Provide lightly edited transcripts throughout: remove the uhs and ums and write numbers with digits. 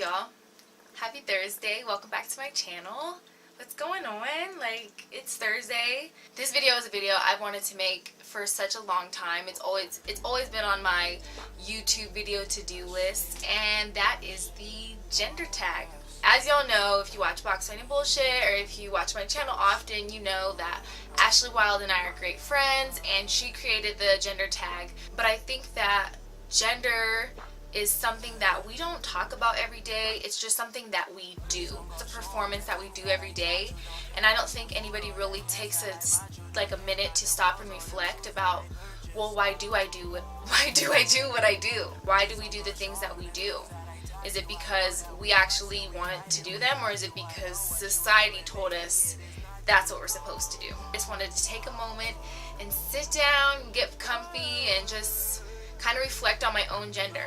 y'all? Happy Thursday. Welcome back to my channel. What's going on? Like, it's Thursday. This video is a video I wanted to make for such a long time. It's always been on my YouTube video to-do list, and that is the gender tag. As y'all know, if you watch Box Fighting Bullshit or if you watch my channel often, you know that Ashley Wylde and I are great friends, and she created the gender tag. But I think that gender is something that we don't talk about every day. It's just something that we do. It's a performance that we do every day, and I don't think anybody really takes a minute to stop and reflect about, well, why do I do what I do? Why do we do the things that we do? Is it because we actually wanted to do them, or is it because society told us that's what we're supposed to do? I just wanted to take a moment and sit down, get comfy, and just kind of reflect on my own gender.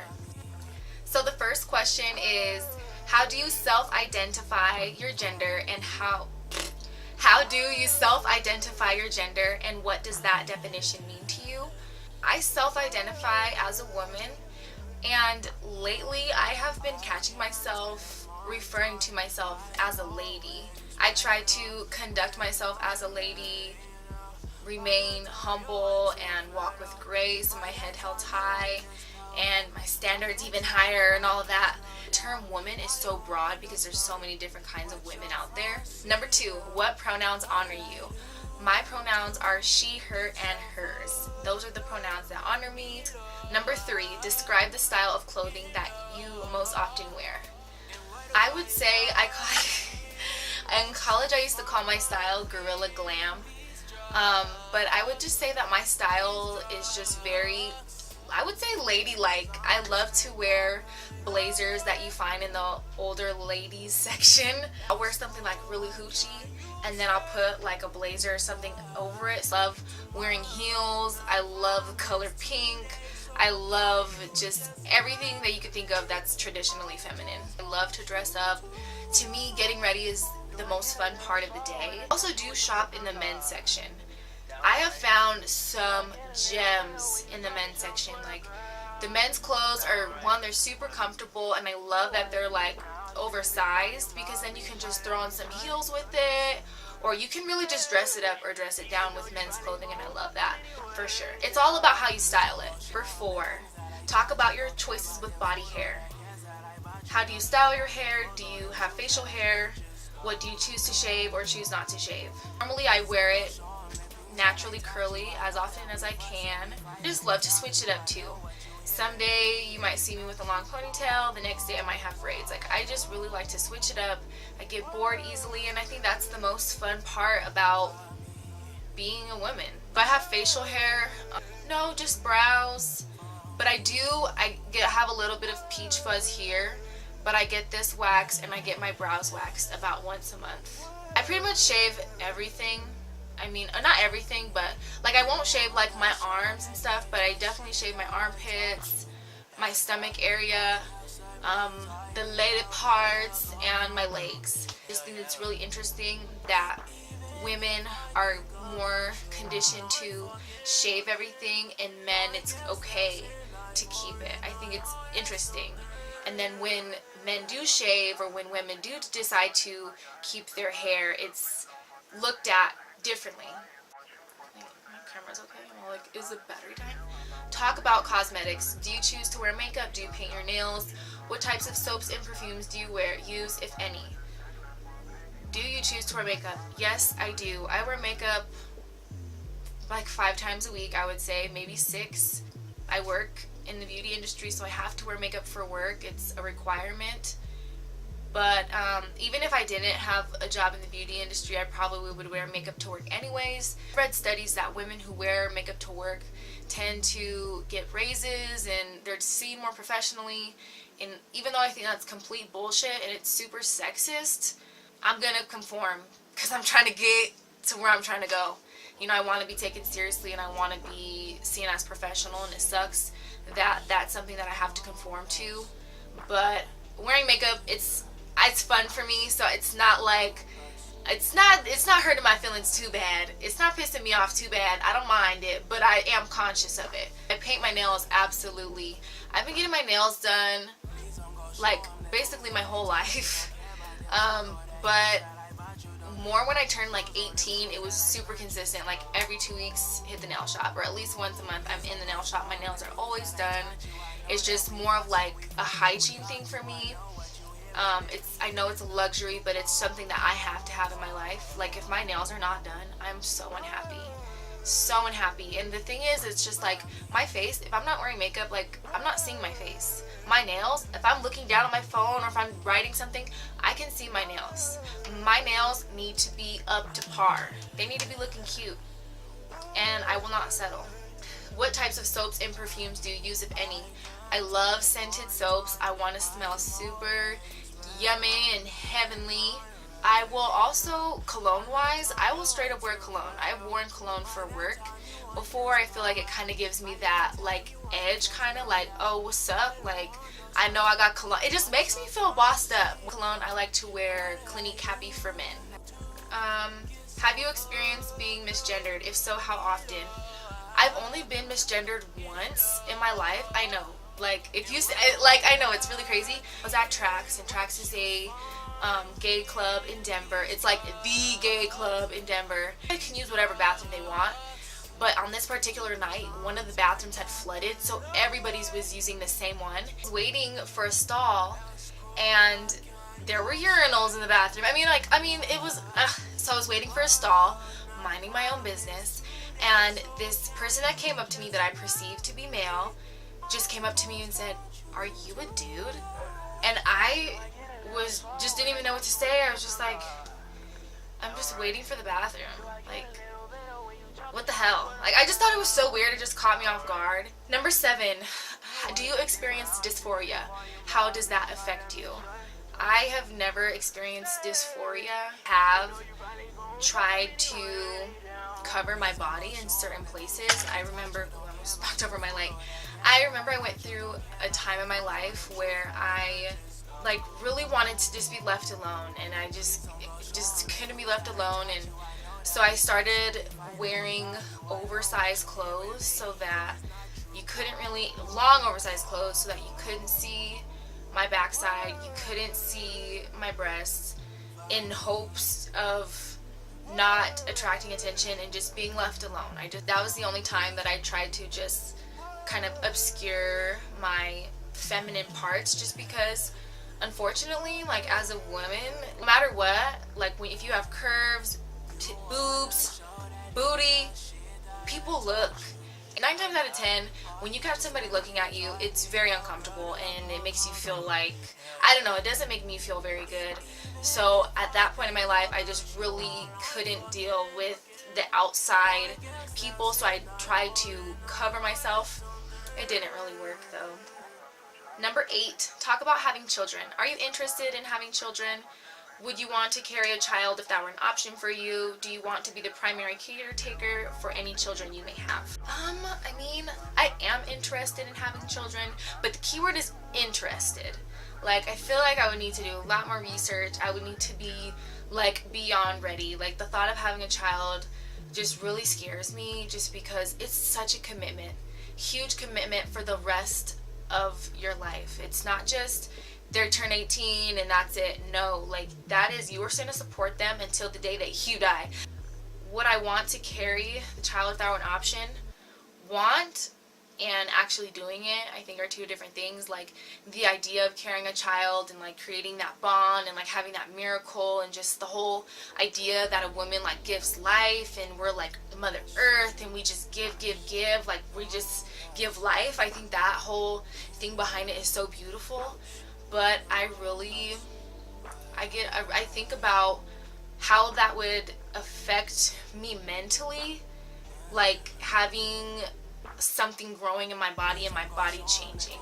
So the first question is, how do you self-identify your gender, and how do you self-identify your gender, and what does that definition mean to you? I self-identify as a woman, and lately I have been catching myself referring to myself as a lady. I try to conduct myself as a lady, remain humble, and walk with grace, and my head held high, and my standards even higher, and all of that. The term woman is so broad because there's so many different kinds of women out there. Number 2, what pronouns honor you? My pronouns are she, her, and hers. Those are the pronouns that honor me. Number 3, describe the style of clothing that you most often wear. I would say in college I used to call my style gorilla glam, but I would just say that my style is just very, I would say, ladylike. I love to wear blazers that you find in the older ladies section. I'll wear something like really hoochie, and then I'll put like a blazer or something over it. I love wearing heels. I love the color pink. I love just everything that you could think of that's traditionally feminine. I love to dress up. To me, getting ready is the most fun part of the day. I also do shop in the men's section. I have found some gems in the men's section. Like, the men's clothes are, one, they're super comfortable, and I love that they're like oversized, because then you can just throw on some heels with it, or you can really just dress it up or dress it down with men's clothing, and I love that for sure. It's all about how you style it. Number 4, talk about your choices with body hair. How do you style your hair? Do you have facial hair? What do you choose to shave or choose not to shave? Normally I wear it naturally curly as often as I can. I just love to switch it up too. Someday you might see me with a long ponytail, the next day I might have braids. Like, I just really like to switch it up. I get bored easily, and I think that's the most fun part about being a woman. If I have facial hair, no, just brows. But I have a little bit of peach fuzz here, but I get this waxed and I get my brows waxed about once a month. I pretty much shave everything. I mean, not everything, but like, I won't shave like my arms and stuff, but I definitely shave my armpits, my stomach area, the lady parts, and my legs. I just think it's really interesting that women are more conditioned to shave everything, and men, it's okay to keep it. I think it's interesting. And then when men do shave, or when women do decide to keep their hair, it's looked at differently. My camera's okay. I'm like, is the battery dying? Talk about cosmetics. Do you choose to wear makeup? Do you paint your nails? What types of soaps and perfumes do you use, if any? Do you choose to wear makeup? Yes, I do. I wear makeup like 5 times a week, I would say, maybe 6. I work in the beauty industry, so I have to wear makeup for work. It's a requirement. But even if I didn't have a job in the beauty industry, I probably would wear makeup to work anyways. I've read studies that women who wear makeup to work tend to get raises, and they're seen more professionally. And even though I think that's complete bullshit and it's super sexist, I'm gonna conform because I'm trying to get to where I'm trying to go. You know, I want to be taken seriously, and I want to be seen as professional, and it sucks that that's something that I have to conform to. But wearing makeup, it's fun for me, so it's not like, it's not hurting my feelings too bad. It's not pissing me off too bad. I don't mind it, but I am conscious of it. I paint my nails, absolutely. I've been getting my nails done like basically my whole life. But more when I turned like 18, it was super consistent. Like every 2 weeks, hit the nail shop, or at least once a month I'm in the nail shop. My nails are always done. It's just more of like a hygiene thing for me. I know it's a luxury, but it's something that I have to have in my life. Like if my nails are not done, I'm so unhappy. So unhappy. And the thing is, it's just like my face, if I'm not wearing makeup, like I'm not seeing my face. My nails, if I'm looking down at my phone or if I'm writing something, I can see my nails. My nails need to be up to par. They need to be looking cute. And I will not settle. What types of soaps and perfumes do you use, if any? I love scented soaps. I want to smell super yummy and heavenly. I will also, cologne-wise, I will straight up wear cologne. I've worn cologne for work before. I feel like it kind of gives me that, like, edge, kind of like, oh, what's up? Like, I know I got cologne. It just makes me feel bossed up. Cologne, I like to wear Clinique Happy for men. Have you experienced being misgendered? If so, how often? I've only been misgendered once in my life. I know. Like, if you say, like, I know it's really crazy. I was at Trax, and Trax is a gay club in Denver. It's like the gay club in Denver. They can use whatever bathroom they want, but on this particular night, one of the bathrooms had flooded, so everybody was using the same one. I was waiting for a stall, and there were urinals in the bathroom. It was, so I was waiting for a stall, minding my own business, and this person that came up to me that I perceived to be male just came up to me and said, "Are you a dude?" And I just didn't even know what to say. I was just like, I'm just waiting for the bathroom. Like, what the hell? Like, I just thought it was so weird. It just caught me off guard. Number 7, do you experience dysphoria? How does that affect you? I have never experienced dysphoria. Have tried to cover my body in certain places. I remember, I almost knocked over my leg. I remember I went through a time in my life where I like really wanted to just be left alone, and I just couldn't be left alone, and so I started wearing oversized clothes so that you couldn't really, long oversized clothes so that you couldn't see my backside, you couldn't see my breasts, in hopes of not attracting attention and just being left alone. That was the only time that I tried to just kind of obscure my feminine parts, just because unfortunately, like, as a woman, no matter what, like, if you have curves, boobs, booty, people look. 9 times out of 10, when you have somebody looking at you, it's very uncomfortable, and it makes you feel like, I don't know, it doesn't make me feel very good. So at that point in my life, I just really couldn't deal with the outside people, so I tried to cover myself. It didn't really work, though. Number 8, talk about having children. Are you interested in having children? Would you want to carry a child if that were an option for you? Do you want to be the primary caretaker for any children you may have? I am interested in having children, but the keyword is interested. Like, I feel like I would need to do a lot more research. I would need to be, like, beyond ready. Like, the thought of having a child just really scares me, just because it's such a commitment. Huge commitment for the rest of your life. It's not just they turn 18 and that's it. No, like, that is, you are going to support them until the day that you die. Would I want to carry the child if that were an option? Want and actually doing it, I think, are two different things. Like, the idea of carrying a child and, like, creating that bond and, like, having that miracle, and just the whole idea that a woman, like, gives life, and we're like Mother Earth, and we just give, like, we just give life. I think that whole thing behind it is so beautiful. But I think about how that would affect me mentally, like having something growing in my body and my body changing.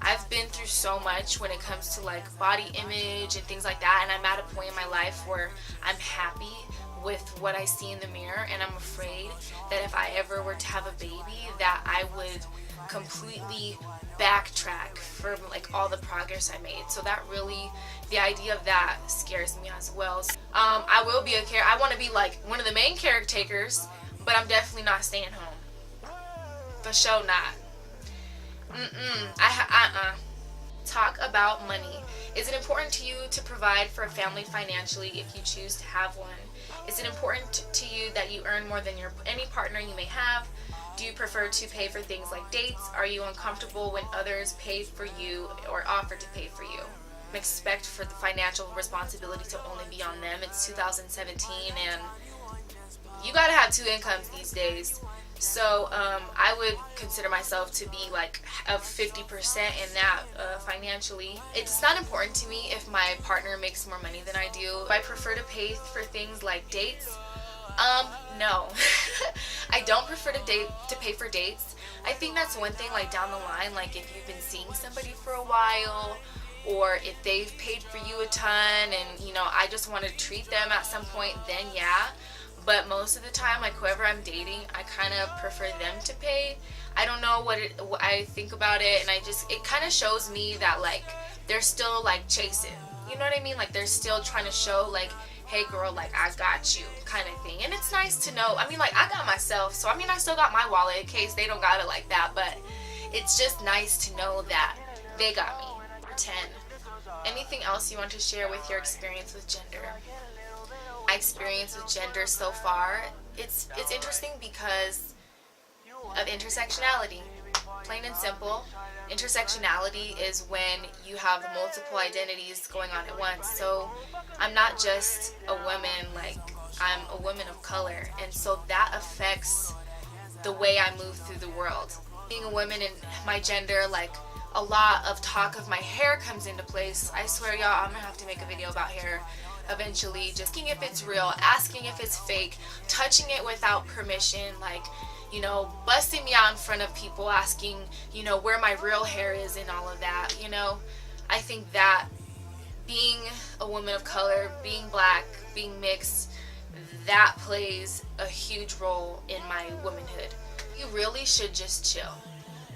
I've been through so much when it comes to, like, body image and things like that, and I'm at a point in my life where I'm happy with what I see in the mirror, and I'm afraid that if I ever were to have a baby, that I would completely backtrack from, like, all the progress I made. So that really, the idea of that scares me as well. I will be I want to be, like, one of the main caretakers, but I'm definitely not staying home. For sure not. Talk about money. Is it important to you to provide for a family financially if you choose to have one? Is it important to you that you earn more than any partner you may have? Do you prefer to pay for things like dates? Are you uncomfortable when others pay for you or offer to pay for you? Expect for the financial responsibility to only be on them. It's 2017 and you gotta have 2 incomes these days. So I would consider myself to be like of 50% in that financially. It's not important to me if my partner makes more money than I do. Do I prefer to pay for things like dates? No. I don't prefer to pay for dates. I think that's one thing, like down the line, like if you've been seeing somebody for a while, or if they've paid for you a ton and, you know, I just want to treat them at some point, then yeah. But most of the time, like whoever I'm dating, I kind of prefer them to pay. I don't know what I think about it, and it kind of shows me that like they're still like chasing. You know what I mean? Like they're still trying to show like, hey girl, like I got you kind of thing. And it's nice to know. I mean, like I got myself, so I mean I still got my wallet in case they don't got it like that, but it's just nice to know that they got me. 10. Anything else you want to share with your experience with gender? My experience with gender so far, it's interesting because of intersectionality. Plain and simple. Intersectionality is when you have multiple identities going on at once. So I'm not just a woman, like I'm a woman of color, and so that affects the way I move through the world. Being a woman and my gender, like a lot of talk of my hair comes into place. I swear y'all, I'm gonna have to make a video about hair eventually, just asking if it's real, asking if it's fake, touching it without permission, like, you know, busting me out in front of people, asking, you know, where my real hair is and all of that, you know. I think that being a woman of color, being black, being mixed, that plays a huge role in my womanhood. You really should just chill.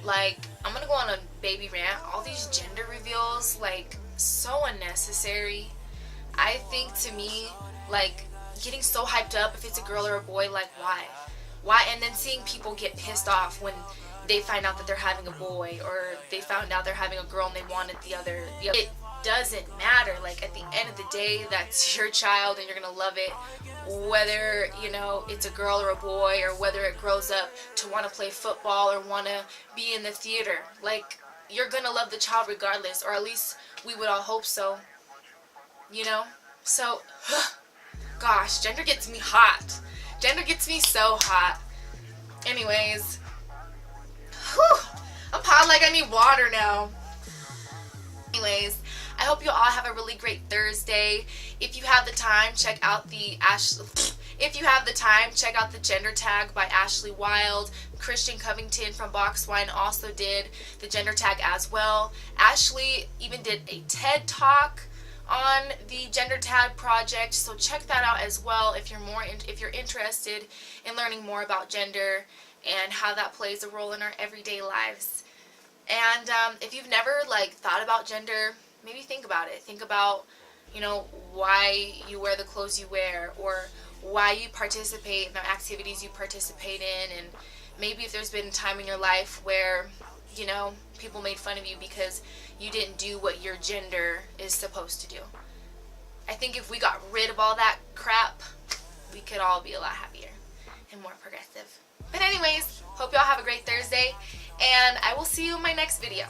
Like, I'm gonna go on a baby rant. All these gender reveals, like, so unnecessary. I think, to me, like, getting so hyped up if it's a girl or a boy, like, why? Why? And then seeing people get pissed off when they find out that they're having a boy, or they found out they're having a girl and they wanted the other. It doesn't matter. Like, at the end of the day, that's your child and you're gonna love it, whether, you know, it's a girl or a boy, or whether it grows up to want to play football or want to be in the theater. Like, you're gonna love the child regardless, or at least we would all hope so, you know. So gosh, gender gets me hot. Gender gets me so hot. Anyways, whew, I'm hot like I need water now. Anyways, I hope you all have a really great Thursday. If you have the time, check out the gender tag by Ashley Wylde. Christian Covington from Box Wine also did the gender tag as well. Ashley even did a TED Talk on the gender tag project, so check that out as well if you're interested in learning more about gender and how that plays a role in our everyday lives. And if you've never like thought about gender, maybe think about it. Think about, you know, why you wear the clothes you wear, or why you participate in the activities you participate in, and maybe if there's been a time in your life where, you know, people made fun of you because you didn't do what your gender is supposed to do. I think if we got rid of all that crap, we could all be a lot happier and more progressive. But anyways, hope y'all have a great Thursday, and I will see you in my next video.